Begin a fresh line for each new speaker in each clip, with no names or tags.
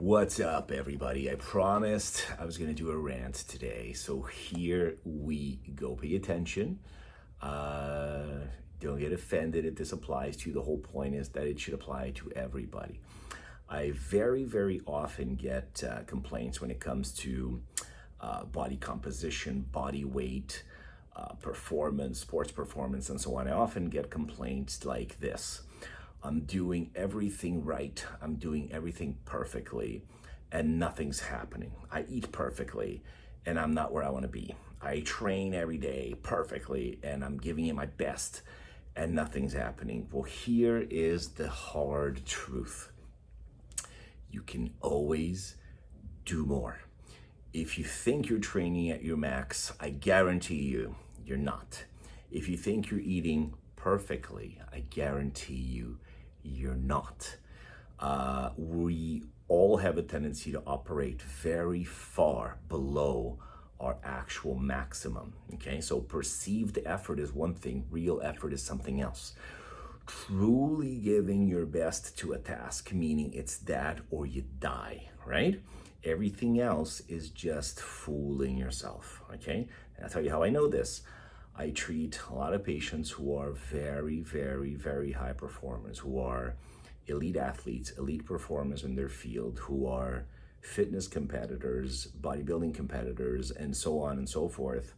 What's up, everybody? I promised I was going to do a rant today, so here we go. Pay attention. Don't get offended if this applies to you. The whole point is that it should apply to everybody. I very often get complaints when it comes to body composition, body weight, performance, sports performance, and so on. I often get complaints like this. I'm doing everything right. I'm doing everything perfectly, and nothing's happening. I eat perfectly, and I'm not where I want to be. I train every day perfectly, and I'm giving it my best, and nothing's happening. Well, here is the hard truth. You can always do more. If you think you're training at your max, I guarantee you, you're not. If you think you're eating perfectly, I guarantee you, you're not. We all have a tendency to operate very far below our actual maximum, okay? So perceived effort is one thing, real effort is something else. Truly giving your best to a task, meaning it's that or you die, right? Everything else is just fooling yourself, okay? And I'll tell you how I know this. I treat a lot of patients who are very high performers, who are elite athletes, elite performers in their field, who are fitness competitors, bodybuilding competitors, and so on and so forth.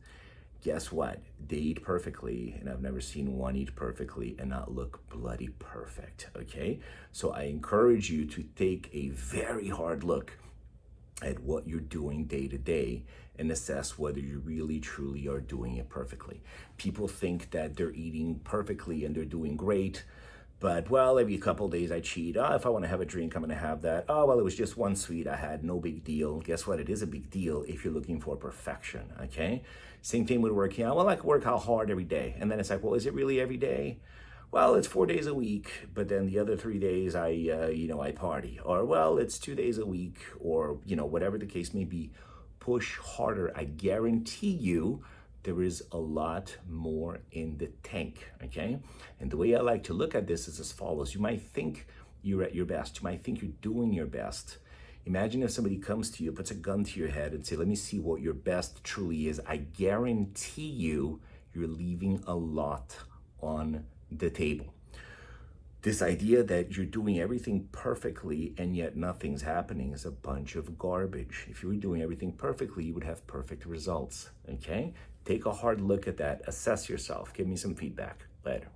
Guess what? They eat perfectly, and I've never seen one eat perfectly and not look bloody perfect, okay? So I encourage you to take a very hard look at what you're doing day to day and assess whether you really truly are doing it perfectly. People think that they're eating perfectly and they're doing great, but well, every couple of days I cheat. If I want to have a drink, I'm going to have that. Well, it was just one sweet I had, no big deal. Guess what? It is a big deal if you're looking for perfection, okay? Same thing with working out. Well, I can work out hard every day. And then it's like, well, is it really every day? Well, it's 4 days a week, but then the other 3 days I party. Or, well, it's 2 days a week, or, whatever the case may be. Push harder. I guarantee you there is a lot more in the tank, okay? And the way I like to look at this is as follows. You might think you're at your best. You might think you're doing your best. Imagine if somebody comes to you, puts a gun to your head and say, let me see what your best truly is. I guarantee you, you're leaving a lot on the table. This idea that you're doing everything perfectly and yet nothing's happening is a bunch of garbage. If you were doing everything perfectly, you would have perfect results, okay? Take a hard look at that, assess yourself, give me some feedback. Later.